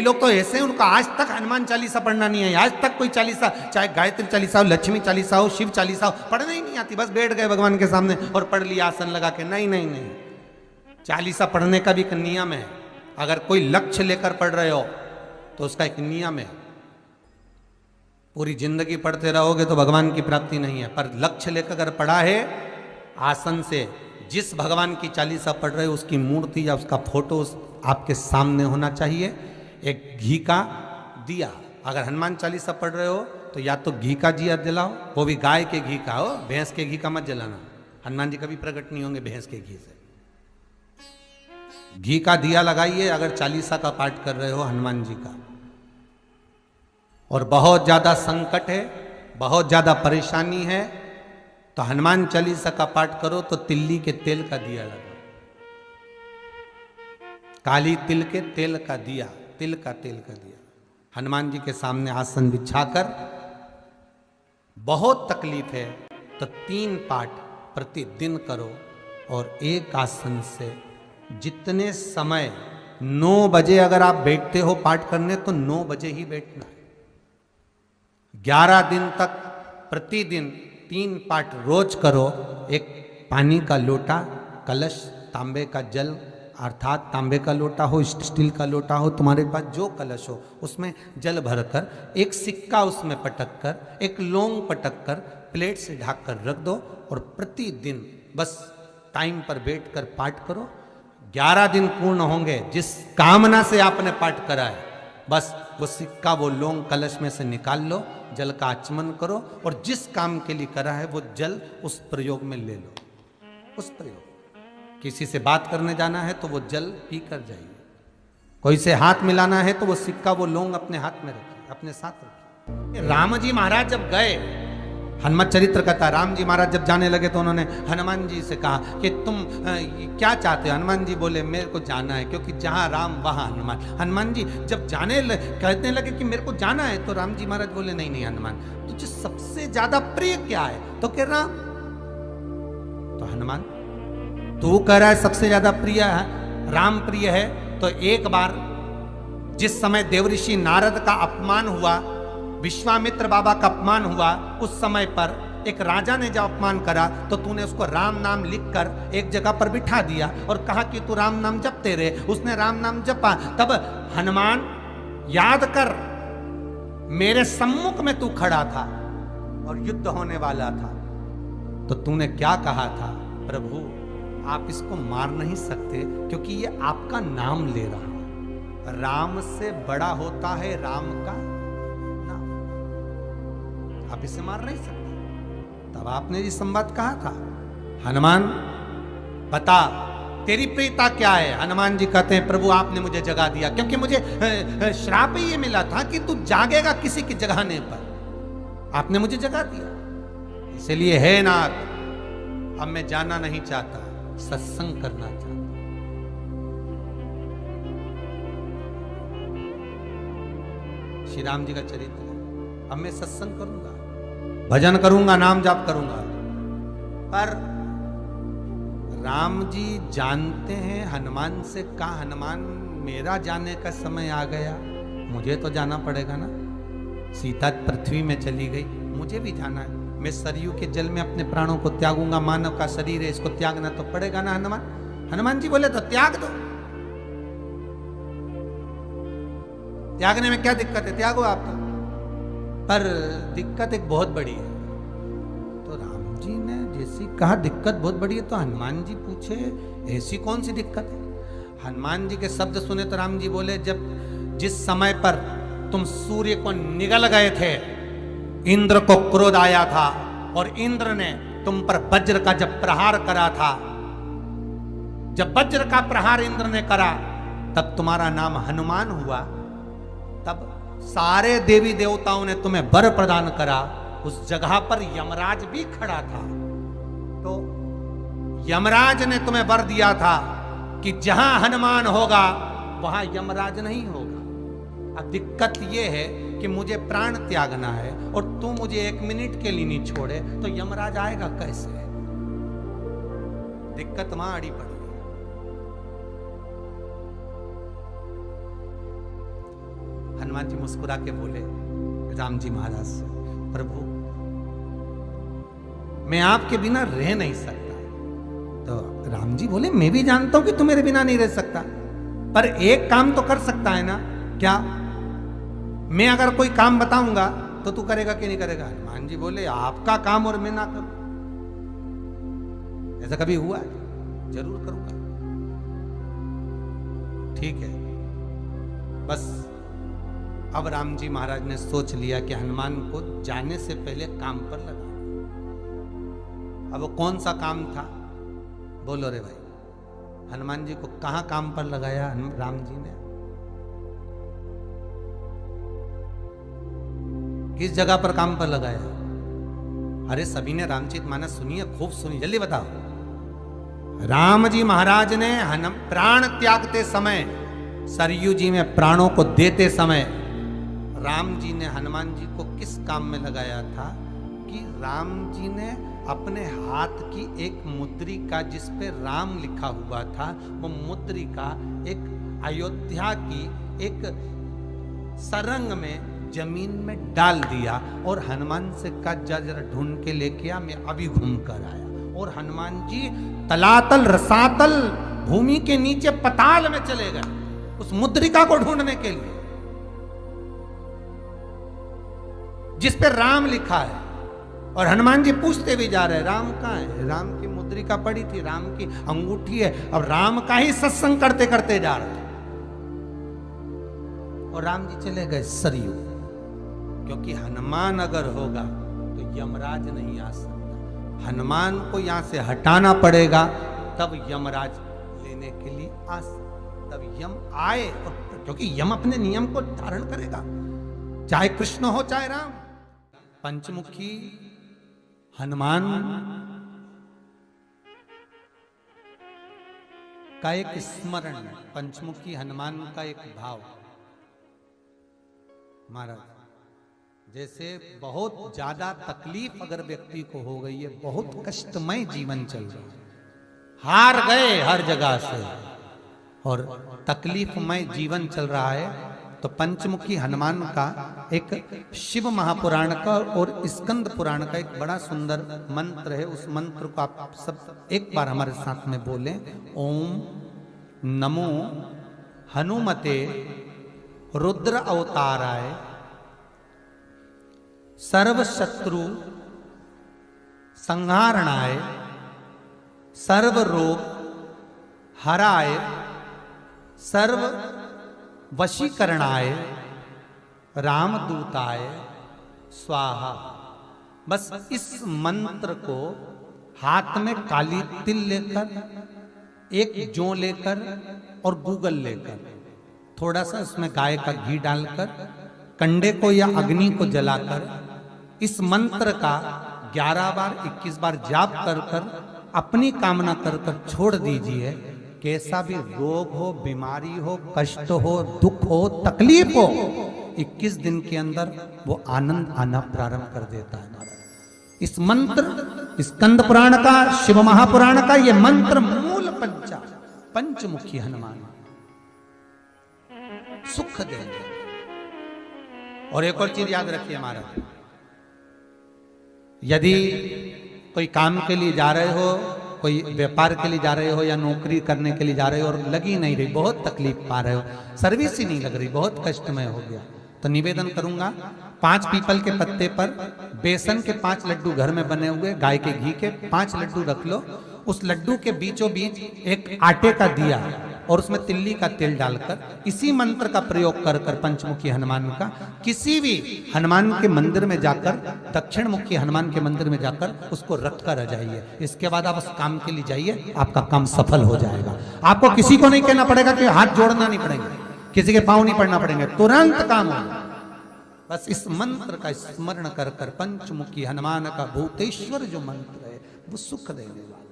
लोग तो ऐसे हैं, उनको आज तक हनुमान चालीसा पढ़ना नहीं है, आज तक कोई चालीसा, चाहे गायत्री चालीसा हो, लक्ष्मी चालीसा हो, शिव चालीसा हो, पढ़ना ही नहीं आती, बस बैठ गए भगवान के सामने और पढ़ लिया आसन लगा के। नहीं नहीं नहीं, चालीसा पढ़ने का भी एक नियम है। अगर कोई लक्ष्य लेकर पढ़ रहे हो तो उसका एक नियम है। पूरी जिंदगी पढ़ते रहोगे तो भगवान की प्राप्ति नहीं है, पर लक्ष्य लेकर अगर पढ़ा है आसन से, जिस भगवान की चालीसा पढ़ रहे हो उसकी मूर्ति या उसका फोटो आपके सामने होना चाहिए। एक घी का दिया, अगर हनुमान चालीसा पढ़ रहे हो तो या तो घी का दिया जलाओ, वो भी गाय के घी का हो, भैंस के घी का मत जलाना। हनुमान जी कभी प्रकट नहीं होंगे भैंस के घी से। घी का दिया लगाइए अगर चालीसा का पाठ कर रहे हो हनुमान जी का। और बहुत ज्यादा संकट है, बहुत ज्यादा परेशानी है तो हनुमान चालीसा का पाठ करो तो तिल्ली के तेल का दिया लगाओ, काली तिल के तेल का दिया, तिल का तेल का दिया हनुमान जी के सामने आसन बिछाकर। बहुत तकलीफ है तो 3 पाठ प्रतिदिन करो और एक आसन से जितने समय, 9 बजे अगर आप बैठते हो पाठ करने तो 9 बजे ही बैठना है। 11 दिन तक प्रतिदिन 3 पाठ रोज करो। एक पानी का लोटा, कलश, तांबे का जल अर्थात तांबे का लोटा हो, स्टील का लोटा हो, तुम्हारे पास जो कलश हो उसमें जल भरकर, एक सिक्का उसमें पटक कर, एक लौंग पटक कर प्लेट से ढक कर रख दो और प्रतिदिन बस टाइम पर बैठकर पाठ करो। 11 दिन पूर्ण होंगे, जिस कामना से आपने पाठ करा है बस वो सिक्का, वो लौंग कलश में से निकाल लो, जल का आचमन करो और जिस काम के लिए करा है वो जल उस प्रयोग में ले लो। उस प्रयोग, किसी से बात करने जाना है तो वो जल पी कर जाइए, कोई से हाथ मिलाना है तो वो सिक्का, वो लौंग अपने हाथ में रखिए, अपने साथ रखिए। राम जी महाराज जब गए, हनुमत चरित्र कहता, राम जी महाराज जब जाने लगे तो उन्होंने हनुमान जी से कहा कि तुम क्या चाहते हो। हनुमान जी बोले मेरे को जाना है, क्योंकि जहां राम वहां हनुमान। हनुमान जी जब कहने लगे कि मेरे को जाना है तो राम जी महाराज बोले नहीं नहीं हनुमान, तुझे सबसे ज्यादा प्रिय क्या है? तो कह राम। तो हनुमान तू कह रहा है सबसे ज्यादा प्रिय है, राम प्रिय है, तो एक बार जिस समय देवऋषि नारद का अपमान हुआ, विश्वामित्र बाबा का अपमान हुआ, उस समय पर एक राजा ने जब अपमान करा तो तूने उसको राम नाम लिखकर एक जगह पर बिठा दिया और कहा कि तू राम नाम जपते रहे। उसने राम नाम जपा। तब हनुमान याद कर, मेरे सम्मुख में तू खड़ा था और युद्ध होने वाला था, तो तूने क्या कहा था? प्रभु आप इसको मार नहीं सकते क्योंकि ये आपका नाम ले रहा है। राम से बड़ा होता है राम का नाम, आप इसे मार नहीं सकते। तब आपने ये संवाद कहा था, हनुमान बता तेरी प्रियता क्या है? हनुमान जी कहते हैं प्रभु आपने मुझे जगा दिया, क्योंकि मुझे श्राप ही ये मिला था कि तू जागेगा किसी के जगाने पर, आपने मुझे जगा दिया। इसलिए है नाथ, अब मैं जाना नहीं चाहता, सत्संग करना चाहता। श्री राम जी का चरित्र, अब मैं सत्संग करूंगा, भजन करूंगा, नाम जाप करूंगा। पर राम जी जानते हैं हनुमान से, कहा हनुमान मेरा जाने का समय आ गया, मुझे तो जाना पड़ेगा ना। सीता पृथ्वी में चली गई, मुझे भी जाना है। मैं सरयू के जल में अपने प्राणों को त्यागूंगा, मानव का शरीर है, इसको त्यागना तो पड़ेगा ना हनुमान। हनुमान जी बोले तो त्याग दो, त्यागने में क्या दिक्कत है, त्यागो आप तो। पर दिक्कत एक बहुत बड़ी है। तो राम जी ने जैसी कहा दिक्कत बहुत बड़ी है, तो हनुमान जी पूछे ऐसी कौन सी दिक्कत है? हनुमान जी के शब्द सुने तो राम जी बोले, जब जिस समय पर तुम सूर्य को निगल गए थे, इंद्र को क्रोध आया था और इंद्र ने तुम पर वज्र का जब प्रहार करा था, जब वज्र का प्रहार इंद्र ने करा तब तुम्हारा नाम हनुमान हुआ। तब सारे देवी देवताओं ने तुम्हें वर प्रदान करा। उस जगह पर यमराज भी खड़ा था, तो यमराज ने तुम्हें वर दिया था कि जहां हनुमान होगा वहां यमराज नहीं होगा। अब दिक्कत यह है कि मुझे प्राण त्यागना है और तू मुझे 1 मिनट के लिए नहीं छोड़े तो यमराज आएगा कैसे? दिक्कत वहां अड़ी पड़ी। हनुमान जी मुस्कुरा के बोले राम जी महाराज से, प्रभु मैं आपके बिना रह नहीं सकता। तो राम जी बोले मैं भी जानता हूं कि तू मेरे बिना नहीं रह सकता, पर एक काम तो कर सकता है ना। क्या? मैं अगर कोई काम बताऊंगा तो तू करेगा कि नहीं करेगा? हनुमान जी बोले आपका काम और मैं ना करूं, ऐसा कभी हुआ है? जरूर करूंगा। ठीक है। बस अब राम जी महाराज ने सोच लिया कि हनुमान को जाने से पहले काम पर लगा। अब वो कौन सा काम था? बोलो रे भाई। हनुमान जी को कहां काम पर लगाया राम जी ने? किस जगह पर काम पर लगाया? अरे सभी ने रामचरितमानस सुनी है, खूब सुनी, जल्दी बताओ। राम जी महाराज ने प्राण त्यागते समय, सरयू जी में प्राणों को देते समय, राम जी ने हनुमान जी को किस काम में लगाया था कि राम जी ने अपने हाथ की एक मुद्रिका जिस पे राम लिखा हुआ था, वो मुद्रिका एक अयोध्या की एक सरंग में जमीन में डाल दिया और हनुमान से कहा जा जरा ढूंढ के लेके आ, मैं अभी घूम कर आया। और हनुमान जी तलातल रसातल भूमि के नीचे पताल में चले गए उस मुद्रिका को ढूंढने के लिए जिस पे राम लिखा है। और हनुमान जी पूछते भी जा रहे राम कहाँ है? राम की मुद्रिका पड़ी थी, राम की अंगूठी है। अब राम का ही सत्संग करते करते जा रहे और राम जी चले गए सरयू, क्योंकि हनुमान अगर होगा तो यमराज नहीं आ सकता। हनुमान को यहां से हटाना पड़ेगा तब यमराज लेने के लिए आ सकता, तब यम आए। और क्योंकि यम अपने नियम को धारण करेगा, चाहे कृष्ण हो चाहे राम। पंचमुखी हनुमान का एक स्मरण, पंचमुखी हनुमान का एक भाव। महाराज जैसे बहुत ज्यादा तकलीफ अगर व्यक्ति को हो गई है, बहुत कष्टमय जीवन चल रहा है, हार गए हर जगह से और तकलीफमय जीवन चल रहा है, तो पंचमुखी हनुमान का एक शिव महापुराण का और स्कंद पुराण का एक बड़ा सुंदर मंत्र है। उस मंत्र को आप सब एक बार हमारे साथ में बोलें। ओम नमो हनुमते रुद्र अवताराय सर्व शत्रु संहारणाय सर्व रोग हराय सर्व वशीकरणाय रामदूताय स्वाहा। बस इस मंत्र को हाथ में काली तिल लेकर, एक जौ लेकर और गूगल लेकर, थोड़ा सा उसमें गाय का घी डालकर, कंडे को या अग्नि को जलाकर इस मंत्र का 11 बार 21 बार जाप कर कर अपनी कामना कर कर छोड़ दीजिए। कैसा भी रोग हो, बीमारी हो, कष्ट हो, दुख हो, तकलीफ हो, 21 दिन के अंदर वो आनंद आना प्रारंभ कर देता है। इस मंत्र, स्कंद पुराण का, शिव महापुराण का ये मंत्र मूल पंचमुखी हनुमान सुख देंगे। और एक और चीज याद रखिए महाराज, यदि कोई काम के लिए जा रहे हो, कोई व्यापार के लिए जा रहे हो या नौकरी करने के लिए जा रहे हो और लगी नहीं रही, बहुत तकलीफ पा रहे हो, सर्विस ही नहीं लग रही, बहुत कष्टमय हो गया, तो निवेदन करूंगा 5 पीपल के पत्ते पर बेसन के 5 लड्डू घर में बने हुए, गाय के घी के 5 लड्डू रख लो। उस लड्डू के बीचों बीच एक आटे का दिया और उसमें तिल्ली का तेल डालकर इसी मंत्र का प्रयोग कर कर पंचमुखी हनुमान का किसी भी हनुमान के मंदिर में जाकर, दक्षिण मुखी हनुमान के मंदिर में जाकर उसको रख कर आ जाइए। इसके बाद आप उस काम के लिए जाइए, आपका काम सफल हो जाएगा। आपको किसी को नहीं कहना पड़ेगा कि हाथ जोड़ना नहीं पड़ेंगे, किसी के पांव नहीं पड़ना पड़ेंगे, तुरंत काम होगा। बस इस मंत्र का स्मरण कर कर पंचमुखी हनुमान का भूतेश्वर जो मंत्र है वो सुख देने वाला।